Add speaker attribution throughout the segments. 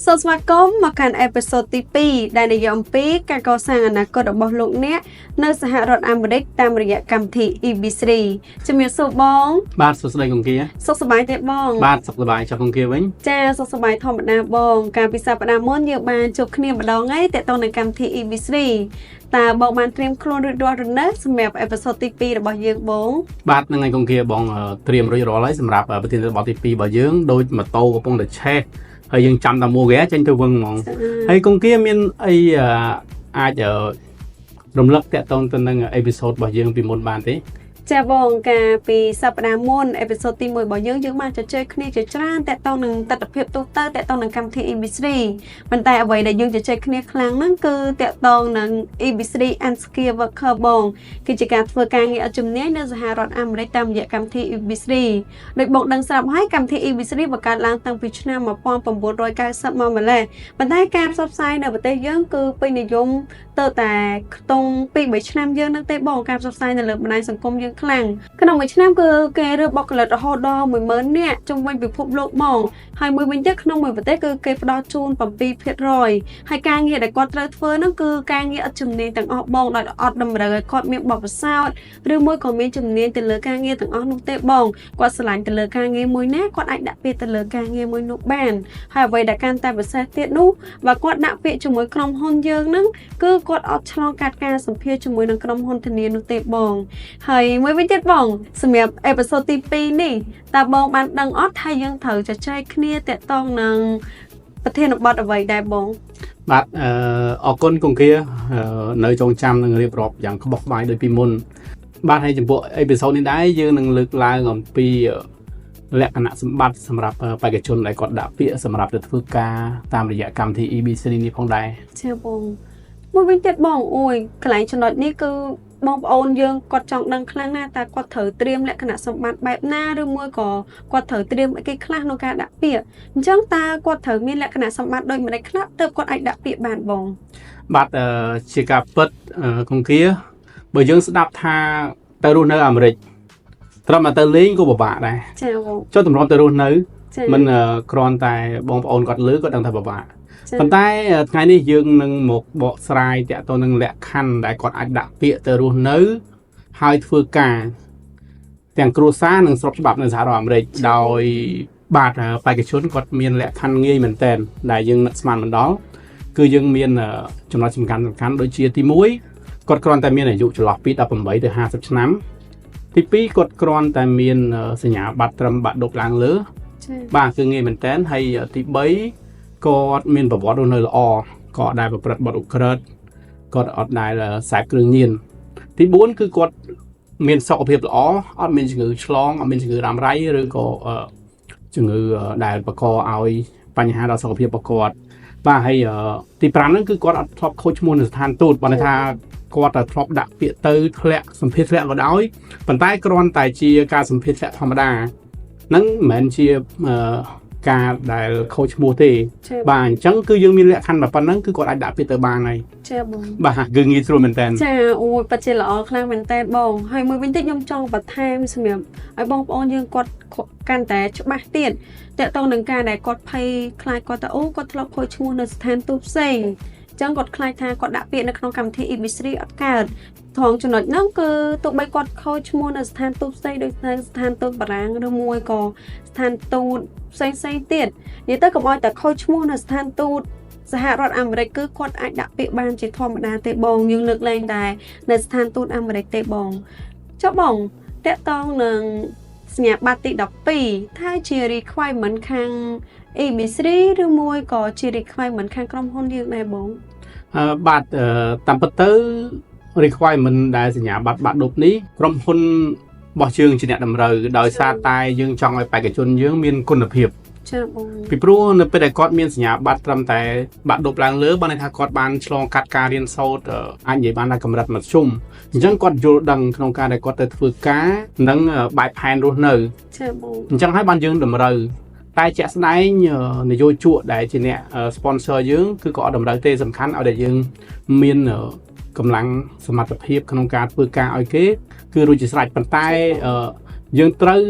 Speaker 1: សូមស្វាគមន៍មកកាន់អេពីសូតទី2ដែលនិយាយអំពីការកសាងអនាគតរបស់លោកអ្នកនៅសហរដ្ឋអាមេរិកតាមរយៈកម្មវិធី EB3 ជំរាបសួរបង
Speaker 2: បាទសួស្តីគង្គា
Speaker 1: សុខសប្បាយទេបង
Speaker 2: បាទសុខសប្បាយចុះគង្គាវិញ
Speaker 1: ចាសុខសប្បាយធម្មតាបងកាលពីសប្តាហ៍មុនយើងបានជួបគ្នាម្ដងហើយតើតើនៅកម្មវិធី EB3 តើបងបានត្រៀមខ្លួនរួចរាល់ឬនៅសម្រាប់អេពីសូតទី2របស់យើងបង
Speaker 2: បាទហ្នឹងហើយគង្គាបងត្រៀមរួចរាល់ហើយសម្រាប់ប្រធានបទទី2របស់យើងដូចម៉ូតូកំពុងតែឆេះហើយយើងចាំតែមួយគេចេញទៅវឹងហ្មងហើយគង្គាមានអីអាចរំលឹកតាក់ទងទៅនឹងអេពីសូតរបស់យើងពីមុនបានទេ
Speaker 1: ចាបងកាលពីសប្តាហ៍មុនអេពីសូតទី1របស់យើងបានជជែកគ្នាជាច្រើនតាក់ទងនឹងទស្សនវិជ្ជាទូទៅតាក់ទងនឹងកម្មវិធី EB3 ប៉ុន្តែអ្វីដែលយើងជជែកគ្នាខ្លាំងហ្នឹងគឺតាក់ទងនឹង EB3 and skill worker បងគឺជាការធ្វើការងារអត់ជំនាញនៅសហរដ្ឋអាមេរិកតាមរយៈកម្មវិធី EB3 ដោយបងដឹងស្រាប់ហើយកម្មវិធី EB3 បង្កើតឡើងតាំងពីឆ្នាំ1990មកម្ល៉េះប៉ុន្តែការផ្សព្វផ្សាយនៅប្រទេសយើងគឺពេញនិយមទៅតែខ្ទង់ 2-3 ឆ្នាំយើងនឹងទេបងការផ្សព្វផ្សាយនៅលើបណ្ដាញសង្គមយើងខ្លាំងក្នុងមួយឆ្នាំគឺគេរើបុគ្គលិករហូតដល់ 10000 នាក់ជុំវិញពិភពលោកហ្មងហើយមួយវិញទៀតក្នុងមួយប្រទេសគឺគេផ្ដល់ជូន 7% ហើយការងារដែលគាត់ត្រូវធ្វើហ្នឹងគឺការងារអត់ជំនាញទាំងអស់បងដោយអត់តម្រូវឲ្យគាត់មានបទពិសោធន៍ឬមួយក៏មានជំនាញទៅលើការងារទាំងអស់នោះទេបងគាត់ឆ្លាញ់ទៅលើការងារមួយណាគាត់អាចដាក់ពាក្យទៅលើការងារមួយនោះបានហើយអ្វីដែលកាន់តែពិសេសទៀតនោះបើគាត់ដាក់ពាក្យជាមួយក្រុមហ៊ុនយើងហ្នឹងគឺគាត់អត់ឆ្លងកាត់ការសម្ភាសជាមួយនឹងក្រុមហ៊ុនធានានោះទេបងហើយមួយវិញទៀតបងសម្រាប់អេពីសូតទី2នេះតើបងបានដឹងអត់ថាយើងត្រូវជជែកគ្នាតាក់ទងនឹងប្រធានបទអ្វីដែរបង
Speaker 2: បាទអរគុណគង្គានៅចងចាំនឹងរៀបរាប់យ៉ាងក្បោះក្បាយដូចពីមុនបាទហើយចំពោះអេពីសូតនេះដែរយើងនឹងលើកឡើងអំពីលក្ខណៈសម្បត្តិសម្រាប់បេក្ខជនដែលគាត់ដាក់ពាក្យសម្រាប់ទៅធ្វើការតាមរយៈកម្មវិធី EB3 នេះផងដែរ
Speaker 1: ចាបងមួយវិញទៀតបងអូយកន្លែងចំណុចនេះគឺបងប្អូនយើងគាត់ចង់ដឹងខ្លាំងណាស់តើគាត់ត្រូវត្រៀមលក្ខណៈសម្បត្តិបែបណាឬមួយក៏គាត់ត្រូវត្រៀមអីគេខ្លះក្នុងការដាក់ពាក្យអញ្ចឹងតើគាត់ត្រូវមានលក្ខណៈសម្បត្តិដូចម្តេចខ្លះទើបគាត់អាចដាក់ពាក្យបានបង
Speaker 2: បាទជាការពិតគង្គាបើយើងស្ដាប់ថាទៅរស់នៅអាមេរិកត្រឹមតែទៅលេងក៏ពិបាកដែរ
Speaker 1: ចាបង
Speaker 2: ចុះទម្រាំទៅរស់នៅមិនគ្រាន់តែបងប្អូនគាត់លើគាត់ដឹងថាពិបាកប៉ុន្តែថ្ងៃនេះយើងនឹងមកបកស្រាយតាក់ទងនឹងលក្ខខណ្ឌដែលគាត់អាចដាក់ពាក្យទៅរស់នៅហើយធ្វើការទាំងគ្រួសារនិងស្របច្បាប់នៅសហរដ្ឋអាមេរិកដោយបាទបេក្ខជនគាត់មានលក្ខខណ្ឌងាយមែនទែនដែលយើងនឹកស្មានមិនដល់គឺយើងមានចំណុចសំខាន់ដូចជាទី1គាត់គ្រាន់តែមានអាយុចន្លោះពី18ទៅ50ឆ្នាំទី2គាត់គ្រាន់តែមានសញ្ញាបត្រត្រឹមបាក់ឌុបឡើងលើបាទគឺងាយមែនទែនហើយទី3គាត់មានប្រវត្តិរស់នៅល្អក៏អត់ដែលប្រព្រឹត្តបទឧក្រិដ្ឋគាត់អត់ដែលខ្សែគ្រឿងញៀនទី4គឺគាត់មានសុខភាពល្អអត់មានជំងឺឆ្លងអត់មានជំងឺរ៉ាំរ៉ៃឬក៏ជំងឺដែលបង្កឲ្យបញ្ហាដល់សុខភាពរបស់គាត់បាទហើយទី5ហ្នឹងគឺគាត់អត់ធ្លាប់ខូចឈ្មោះនៅស្ថានទូតបើន័យថាគាត់តែធ្លាប់ដាក់ពាក្យទៅធ្លាក់សម្ភារធ្លាក់ក៏ដោយប៉ុន្តែគ្រាន់តែជាការសម្ភារធ្លាក់ធម្មតាហ្នឹងមិនមែនជាការដែលខូចឈ្មោះទេបាទអញ្ចឹងគឺយើងមានលក្ខខណ្ឌតែប៉ុណ្្នឹងគឺគាត់អាចដាក់ពាក្យទៅបានហើយ
Speaker 1: ចាបង
Speaker 2: បាទគឺងាយស្រួលមែនតើ
Speaker 1: ចាអូយពិតជាល្អខ្លាំងមែនតើបងហើយមួយវិញទៀតខ្ញុំចង់បន្ថែមសម្រាប់ឲ្យបងប្អូនយើងគាត់កាន់តែច្បាស់ទៀតតើតើនឹងការដែលគាត់ភ័យខ្លាចគាត់ទៅអូគាត់ធ្លាប់ខូចឈ្មោះនៅស្ថានទូតផ្សេងអញ្ចឹងគាត់ខ្លាចថាគាត់ដាក់ពាក្យនៅក្នុងកម្មវិធី EB3 អត់កើតថងចំណុចហ្នឹងគឺទោះបីគាត់ខូចឈ្មោះនៅស្ថានទូតផ្សេងដូចស្ថានទូតបារាំងឬមួយក៏ស្ថានទូតផ្សេងទៀតនិយាយទៅកុំឲ្យតែខូចឈ្មោះនៅស្ថានទូតសហរដ្ឋអាមេរិកគឺគាត់អាចដាក់ពាក្យបានជាធម្មតាទេបងយើងលើកលែងតែនៅស្ថានទូតអាមេរិកទេបងចុះបងតកតងនឹងសញ្ញាបត្រទី12ថាជា requirement ខាង EB3 ឬមួយក៏ជា requirement ខាងក្រុមហ៊ុនយើងដែរបង
Speaker 2: បាទតាមពិតទៅ requirement ដែលសញ្ញាបត្របាក់ឌុបនេះក្រុមហ៊ុនរបស់យើងជាអ្នកតម្រូវដោយសារតែយើងចង់ឲ្យបេក្ខជនយើងមានគុណភាព
Speaker 1: ចាបង
Speaker 2: ពីព្រោះនៅពេលដែលគាត់មានសញ្ញាបត្រត្រឹមតែបាក់ឌុបឡើងលើបានន័យថាគាត់បានឆ្លងកាត់ការរៀនសូត្រអាចនិយាយបានថាកម្រិតមធ្យមអញ្ចឹងគាត់យល់ដឹងក្នុងការដែលគាត់ទៅធ្វើការនិងបែបផែនរស់នៅ
Speaker 1: ចាបង
Speaker 2: អញ្ចឹងហើយបានយើងតម្រូវតែជាក់ស្ដែងនយោជកដែលជាអ្នក sponsor យើងគឺក៏អត់តម្រូវទេសំខាន់ឲ្យតែយើងមានកម្លាំងសមត្ថភាពក្នុងការធ្វើការឲ្យគេគឺរួចជាស្រេចប៉ុន្តែយើងត្រូវ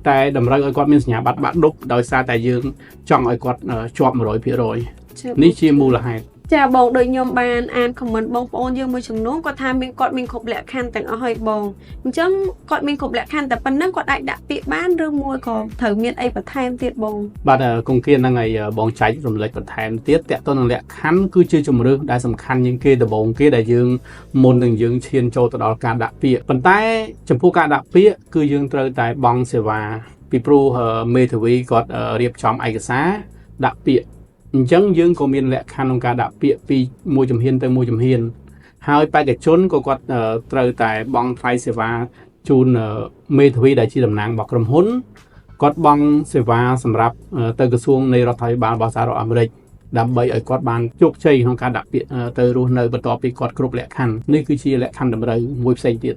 Speaker 2: តែតម្រូវឲ្យគាត់មានសញ្ញាបត្របាក់ឌុបដោយសារតែយើងចង់ឲ្យគាត់ជាប់ 100% នេះជាមូលហេតុ
Speaker 1: ចាបងដូចខ្ញុំបានអាន comment បងប្អូនយើងមួយចំនួនគាត់ថាមានគាត់មានគ្រប់លក្ខខណ្ឌទាំងអស់ហើយបងអញ្ចឹងគាត់មានគ្រប់លក្ខខណ្ឌតែប៉ុណ្ណឹងគាត់អាចដាក់ពាក្យបានឬមួយក៏ត្រូវមានអីបន្ថែមទៀតបង
Speaker 2: បាទគង្គាហ្នឹងហើយបងចែករំលែកបន្ថែមទៀតតើតើនឹងលក្ខខណ្ឌគឺជាជំរឿសដែលសំខាន់ជាងគេដំបូងគេដែលយើងមុននឹងយើងឈានចូលទៅដល់ការដាក់ពាក្យប៉ុន្តែចំពោះការដាក់ពាក្យគឺយើងត្រូវតែបង់សេវាពីព្រោះមេធាវីគាត់រៀបចំឯកសារដាក់ពាក្យអញ្ចឹងយើងក៏មានលក្ខខណ្ឌក្នុងការដាក់ពាក្យពីមួយជំហានទៅមួយជំហានហើយបេក្ខជនក៏គាត់ត្រូវតែបង់ថ្លៃសេវាជូនមេធាវីដែលជាតំណាងរបស់ក្រុមហ៊ុនគាត់បង់សេវាសម្រាប់ទៅក្រសួងនៃរដ្ឋាភិបាលរបស់សហរដ្ឋអាមេរិកដើម្បីឲ្យគាត់បានជោគជ័យក្នុងការដាក់ពាក្យទៅរស់នៅបន្ទាប់ពីគាត់គ្រប់លក្ខខណ្ឌនេះគឺជាលក្ខខណ្ឌតម្រូវមួយផ្សេងទៀត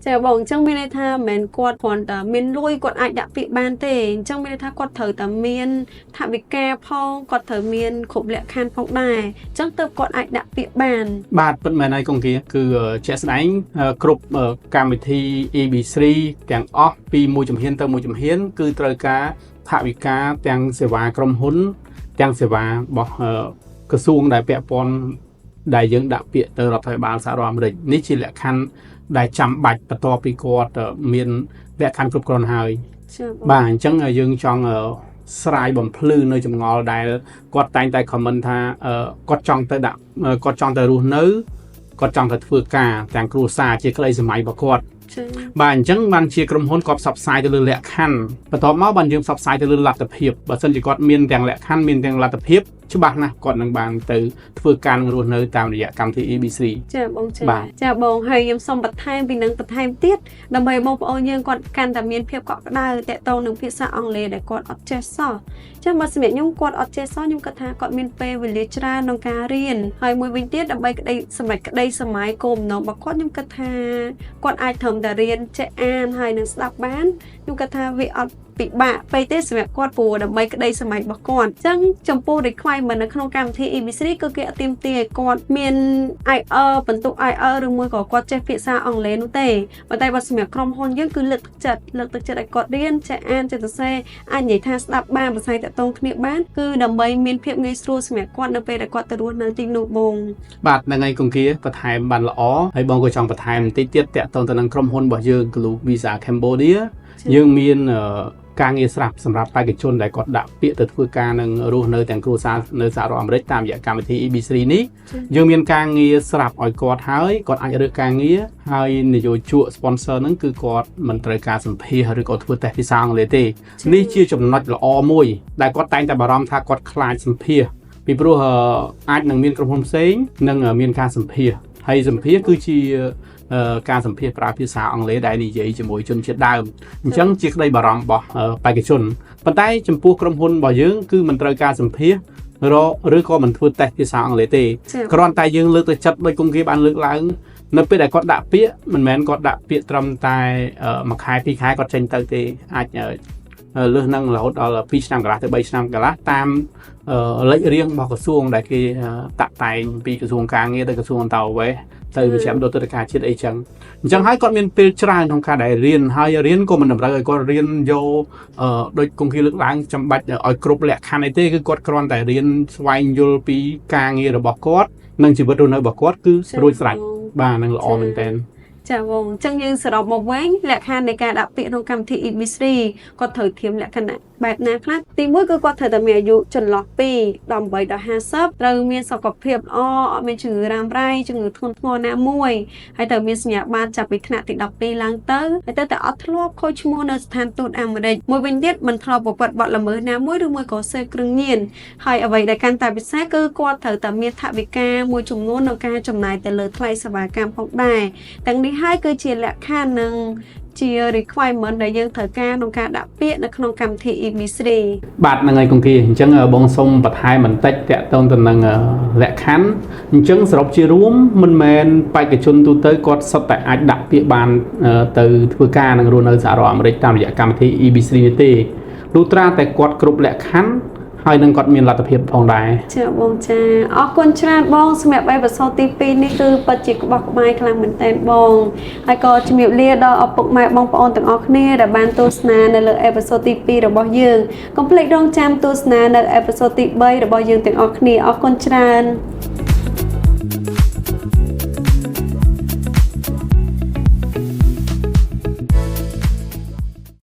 Speaker 1: ចាបងអញ្ចឹងមានន័យថាមិនមែនគាត់គ្រាន់តែមានលុយគាត់អាចដាក់ពាក្យបានទេអញ្ចឹងមានន័យថាគាត់ត្រូវតែមានថវិកាផងគាត់ត្រូវមានគ្រប់លក្ខខណ្ឌផងដែរអញ្ចឹងទើបគាត់អាចដាក់ពាក្យបាន
Speaker 2: បាទពិតមែនហើយកងគាគឺជាក់ស្ដែងគ្រប់កម្មវិធី EB3 ទាំងអស់ពីមួយជំហានទៅមួយជំហានគឺត្រូវការថវិកាទាំងសេវាក្រុមហ៊ុនទាំងសេវារបស់ក្រសួងដែលពាក់ព័ន្ធដែលយើងដាក់ពាក្យទៅរដ្ឋាភិបាលសហរដ្ឋអាមេរិកនេះជាលក្ខខណ្ឌដែលចាំបាច់បន្ទាប់ពីគាត់មានលក្ខខណ្ឌគ្រប់គ្រាន់ហើយបាទអញ្ចឹងយើងចង់ស្រាយបំភ្លឺនៅចម្ងល់ដែលគាត់តែងតែ comment ថាគាត់ចង់ទៅដាក់គាត់ចង់ទៅរស់នៅគាត់ចង់ទៅធ្វើការទាំងគ្រួសារជាក្តីសម័យរបស់គាត់បាទអញ្ចឹងបានជាក្រុមហ៊ុនគាត់ផ្សព្វផ្សាយទៅលើលក្ខខណ្ឌបន្ទាប់មកបានយើងផ្សព្វផ្សាយទៅលើលទ្ធភាពបើសិនជាគាត់មានទាំងលក្ខខណ្ឌមានទាំងលទ្ធភាពច្បាស់ណាស់គាត់នឹងបានទៅធ្វើការរស់នៅតាមរយៈកម្មវិធី EB3
Speaker 1: ចាបងចាបងហើយខ្ញុំសូមបន្ថែមពីនឹងបន្ថែមទៀតដើម្បីបងប្អូនយើងគាត់កាន់តែមានភាពកក់ក្ដៅតាក់ទងនឹងភាសាអង់គ្លេសដែលគាត់អត់ចេះសោះចាបើសម្រាប់ខ្ញុំគាត់អត់ចេះសោះខ្ញុំគិតថាគាត់មានពេលវេលាច្រើនក្នុងការរៀនហើយមួយវិញទៀតដើម្បីសម្រាប់ក្តីសម័យគោលបំណងរបស់គាត់ខ្ញុំគិតថាគាត់អាចត្រឹមតែរៀនចេះអានហើយនឹងស្ដាប់បានខ្ញុំគិតថាវាអត់ពិបាកពេកទេសម្រាប់គាត់ព្រោះដើម្បីក្តីសម័យរបស់គាត់អញ្ចឹងចំពោះ requirement នៅក្នុងកម្មវិធី EB3 គឺគេអត់ទាមទារឲ្យគាត់មាន IELTS បន្ទុក IELTS ឬមួយក៏គាត់ចេះភាសាអង់គ្លេសនោះទេប៉ុន្តែបើសម្រាប់ក្រុមហ៊ុនយើងគឺលើកទឹកចិត្តឲ្យគាត់រៀនចេះអានចេះសរសេរអាចនិយាយថាស្ដាប់បានភាសាតាក់ទងគ្នាបានគឺដើម្បីមានភាពងាយស្រួលសម្រាប់គាត់នៅពេលដែលគាត់ទៅរស់នៅទីនោះបង
Speaker 2: បាទហ្នឹងហើយកងគាបន្ថែមបានល្អហើយបងក៏ចង់បន្ថែមបន្តិចទៀតតាក់ទងទៅនឹងក្រុមហ៊ុនរបស់យើង Global Visa Cambodia យើងមានការងារស្រាប់សម្រាប់បេក្ខជនដែលគាត់ដាក់ពាក្យទៅធ្វើការនឹងរស់នៅទាំងគ្រួសារនៅសហរដ្ឋអាមេរិកតាមរយៈកម្មវិធី EB3 នេះយើងមានការងារស្រាប់ឲ្យគាត់ហើយគាត់អាចរើសការងារហើយនយោជក sponsor ហ្នឹងគឺគាត់មិនត្រូវការសម្ភារឬក៏ធ្វើតេស្តភាសាអង់គ្លេសទេនេះជាចំណុចល្អមួយដែលគាត់តែងតែបារម្ភថាគាត់ខ្លាចសម្ភារពីព្រោះអាចនឹងមានក្រុមហ៊ុនផ្សេងនិងមានការសម្ភារហើយសម្ភារគឺជាការសម្ភាសប្រើភាសាអង់គ្លេសដែលនិយាយជាមួយជនជាតិដើមអញ្ចឹងជាក្តីបារម្ភរបស់បេក្ខជនប៉ុន្តែចំពោះក្រុមហ៊ុនរបស់យើងគឺមិនត្រូវការសម្ភាសឬក៏មិនធ្វើតេស្តភាសាអង់គ្លេសទេគ្រាន់តែយើងលើកទៅចិត្តដោយគង្គគាបានលើកឡើងនៅពេលដែលគាត់ដាក់ពាក្យមិនមែនគាត់ដាក់ពាក្យត្រឹមតែមួយខែពីរខែគាត់ចេញទៅទេអាចលើសនឹងរហូតដល់2ឆ្នាំកន្លះទៅ3ឆ្នាំកន្លះតាមលេខរៀងរបស់ក្រសួងដែលគេតាក់តែងពីក្រសួងការងារទៅក្រសួងអន្តរវេសទៅវិជ្ជាមណ្ឌលតុលាការជាតិអីចឹងអញ្ចឹងហើយគាត់មានពេលច្រើនក្នុងការដែលរៀនហើយរៀនក៏មិនតម្រូវឲ្យគាត់រៀនយកដូចគង្គគាលើកឡើងចាំបាច់ឲ្យគ្រប់លក្ខខណ្ឌអីទេគឺគាត់គ្រាន់តែរៀនស្វែងយល់ពីការងាររបស់គាត់និងជីវិតរស់នៅរបស់គាត់គឺរួចស្រេចបាទនឹងល្អមែនទែន
Speaker 1: ចាបងអញ្ចឹងយើងសរុបមកវិញលក្ខខណ្ឌនៃការដាក់ពាក្យក្នុងកម្មវិធី EB3 គាត់ត្រូវធៀបលក្ខណៈបែបណាខ្លះទី1គឺគាត់ត្រូវតែមានអាយុចន្លោះពី18ដល់50ត្រូវមានសុខភាពល្អអត់មានជំងឺរ៉ាំរ៉ៃជំងឺធ្ងន់ធ្ងរណាមួយហើយត្រូវមានសញ្ញាបត្រចាប់ពីថ្នាក់ទី12ឡើងទៅហើយត្រូវតែអត់ធ្លាប់ខូចឈ្មោះនៅស្ថានទូតអាមេរិកមួយវិញទៀតមិនធ្លាប់ប្រព្រឹត្តបទល្មើសណាមួយឬមួយក៏សេពគ្រឿងញៀនហើយអ្វីដែលកាន់តែពិសេសគឺគាត់ត្រូវតែមានថវិកាមួយចំនួនក្នុងការចំណាយទៅលើថ្លៃសេវាកម្មផងដែរទាំងនេះហើយគឺជាលក្ខខណ្ឌនិងជា requirement ដែលយើងត្រូវការក្នុងការដាក់ពាក្យនៅក្នុងកម្មវិធី EB3
Speaker 2: បាទហ្នឹងហើយគង្គគាអញ្ចឹងបងសូមបន្ថែមបន្តិចតាក់ទងទៅនឹងលក្ខខណ្ឌអញ្ចឹងសរុបជារួមមិនមែនបេក្ខជនទូទៅគាត់សុទ្ធតែអាចដាក់ពាក្យបានទៅធ្វើការនឹងរស់នៅសហរដ្ឋអាមេរិកតាមរយៈកម្មវិធី EB3 នេះទេលុះត្រាតែគាត់គ្រប់លក្ខខណ្ឌ ហើយនឹងគាត់មានលទ្ធភាពផងដែរ
Speaker 1: ចាបងចាអរគុណច្រើនបងសម្រាប់អេពីសូតទី2នេះគឺពិតជាក្បោះក្បាយខ្លាំងមែនទែនបងហើយក៏ជំរាបលាដល់ឪពុកម៉ែបងប្អូនទាំងអស់គ្នាដែលបានទស្សនានៅលើអេពីសូតទី2របស់យើងកុំភ្លេចរងចាំទស្សនានៅអេពីសូតទី3របស់យើងទាំងអស់គ្នាអរគុណច្រើន